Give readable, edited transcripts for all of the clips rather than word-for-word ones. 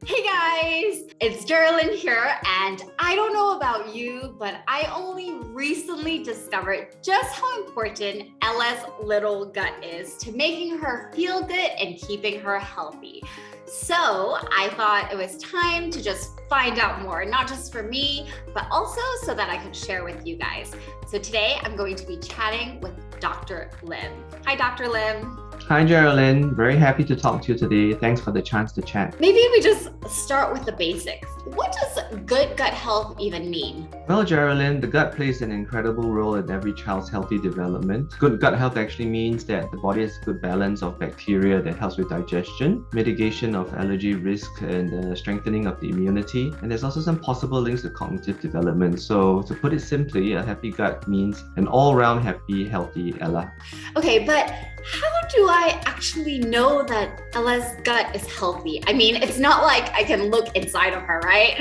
Hey guys, it's Geraldine here, and I don't know about you, but I only recently discovered just how important Ella's little gut is to making her feel good and keeping her healthy. So I thought it was time to just find out more, not just for me, but also so that I could share with you guys. So today I'm going to be chatting with Dr. Lim. Hi, Dr. Lim. Hi, Geraldine. Very happy to talk to you today. Thanks for the chance to chat. Maybe we just start with the basics. What does good gut health even mean? Well, Geraldine, the gut plays an incredible role in every child's healthy development. Good gut health actually means that the body has a good balance of bacteria that helps with digestion, mitigation of allergy risk, and strengthening of the immunity. And there's also some possible links to cognitive development. So to put it simply, a happy gut means an all-round happy, healthy Ella. Okay, but how do I actually know that Ella's gut is healthy? I mean, it's not like I can look inside of her, right?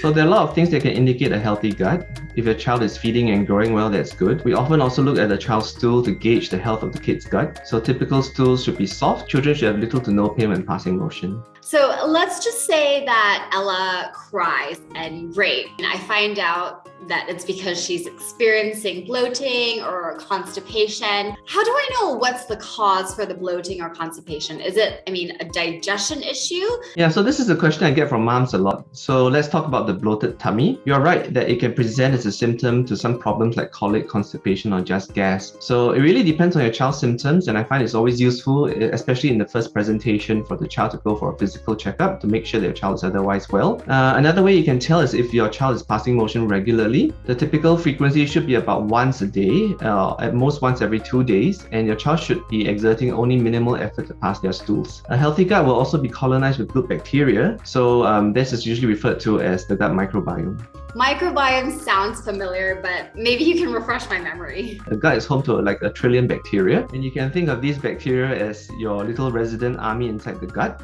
So there are a lot of things that can indicate a healthy gut. If your child is feeding and growing well, that's good. We often also look at the child's stool to gauge the health of the kid's gut. So typical stools should be soft. Children should have little to no pain when passing motion. So let's just say that Ella cries and rapes, and I find out that it's because she's experiencing bloating or constipation. How do I know what's the cause for the bloating or constipation? Is it, a digestion issue? Yeah, so this is a question I get from moms a lot. So let's talk about the bloated tummy. You're right that it can present as a symptom to some problems like colic, constipation, or just gas. So it really depends on your child's symptoms, and I find it's always useful, especially in the first presentation, for the child to go for a physical checkup to make sure that your child is otherwise well. Another way you can tell is if your child is passing motion regularly. The typical frequency should be about once a day, at most once every 2 days, and your child should be exerting only minimal effort to pass their stools. A healthy gut will also be colonized with good bacteria, so this is usually referred to as the gut microbiome. Microbiome sounds familiar, but maybe you can refresh my memory. The gut is home to like 1 trillion bacteria, and you can think of these bacteria as your little resident army inside the gut.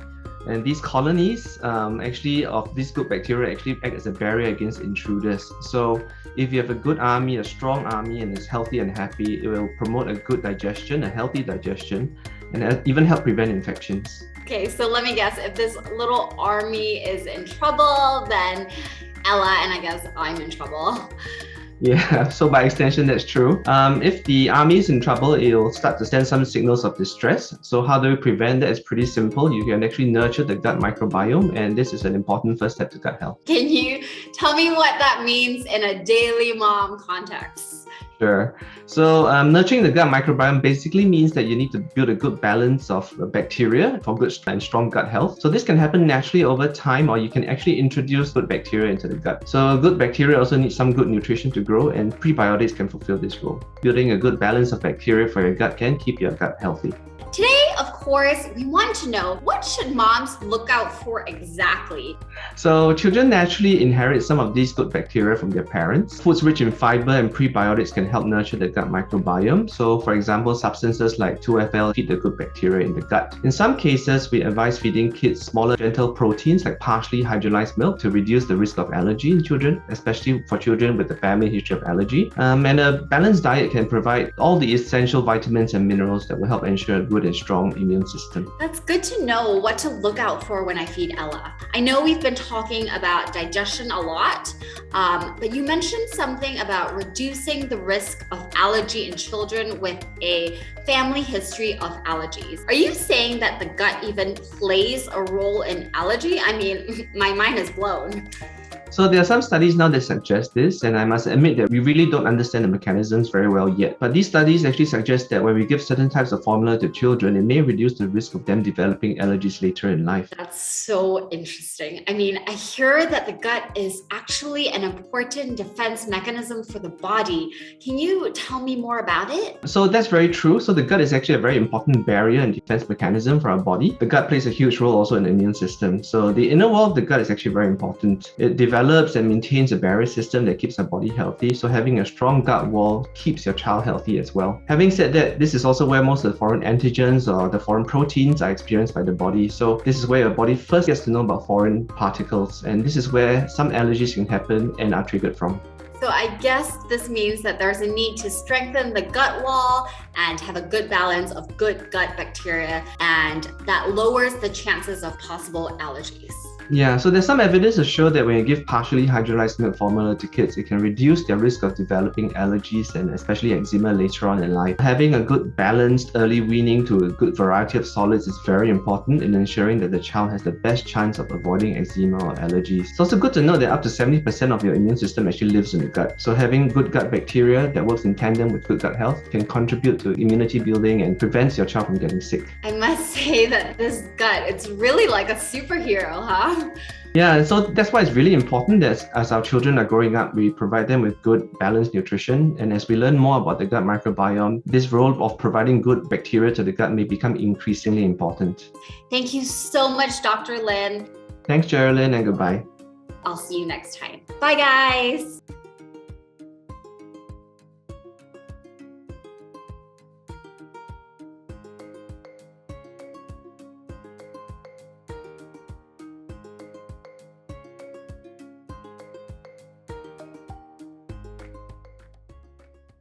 And these colonies of these good bacteria actually act as a barrier against intruders. So if you have a good army, a strong army, and is healthy and happy, it will promote a good digestion, a healthy digestion, and even help prevent infections. Okay, so let me guess, if this little army is in trouble, then Ella and I guess I'm in trouble. Yeah, so by extension, that's true. If the army is in trouble, it'll start to send some signals of distress. So how do we prevent that? It's pretty simple. You can actually nurture the gut microbiome, and this is an important first step to gut health. Can you tell me what that means in a daily mom context? Sure. So nurturing the gut microbiome basically means that you need to build a good balance of bacteria for good and strong gut health. So this can happen naturally over time, or you can actually introduce good bacteria into the gut. So good bacteria also need some good nutrition to grow, and prebiotics can fulfill this role. Building a good balance of bacteria for your gut can keep your gut healthy. Today, of course, we want to know, what should moms look out for exactly? So children naturally inherit some of these good bacteria from their parents. Foods rich in fiber and prebiotics can help nurture the gut microbiome. So for example, substances like 2FL feed the good bacteria in the gut. In some cases, we advise feeding kids smaller gentle proteins like partially hydrolyzed milk to reduce the risk of allergy in children, especially for children with a family history of allergy. And a balanced diet can provide all the essential vitamins and minerals that will help ensure a good and strong immune system. That's good to know what to look out for when I feed Ella. I know we've been talking about digestion a lot, but you mentioned something about reducing the risk of allergy in children with a family history of allergies. Are you saying that the gut even plays a role in allergy? My mind is blown. So there are some studies now that suggest this, and I must admit that we really don't understand the mechanisms very well yet. But these studies actually suggest that when we give certain types of formula to children, it may reduce the risk of them developing allergies later in life. That's so interesting. I hear that the gut is actually an important defense mechanism for the body. Can you tell me more about it? So that's very true. So the gut is actually a very important barrier and defense mechanism for our body. The gut plays a huge role also in the immune system. So the inner wall of the gut is actually very important. It develops and maintains a barrier system that keeps our body healthy. So having a strong gut wall keeps your child healthy as well. Having said that, this is also where most of the foreign antigens or the foreign proteins are experienced by the body. So this is where your body first gets to know about foreign particles, and this is where some allergies can happen and are triggered from. So I guess this means that there's a need to strengthen the gut wall and have a good balance of good gut bacteria, and that lowers the chances of possible allergies. Yeah, so there's some evidence to show that when you give partially hydrolyzed milk formula to kids, it can reduce their risk of developing allergies and especially eczema later on in life. Having a good balanced early weaning to a good variety of solids is very important in ensuring that the child has the best chance of avoiding eczema or allergies. It's also good to know that up to 70% of your immune system actually lives in the gut. So having good gut bacteria that works in tandem with good gut health can contribute to immunity building and prevents your child from getting sick. I must say that this gut, it's really like a superhero, huh? Yeah, so that's why it's really important that as our children are growing up, we provide them with good balanced nutrition. And as we learn more about the gut microbiome, this role of providing good bacteria to the gut may become increasingly important. Thank you so much, Dr. Lim. Thanks, Geraldine, and goodbye. I'll see you next time. Bye, guys.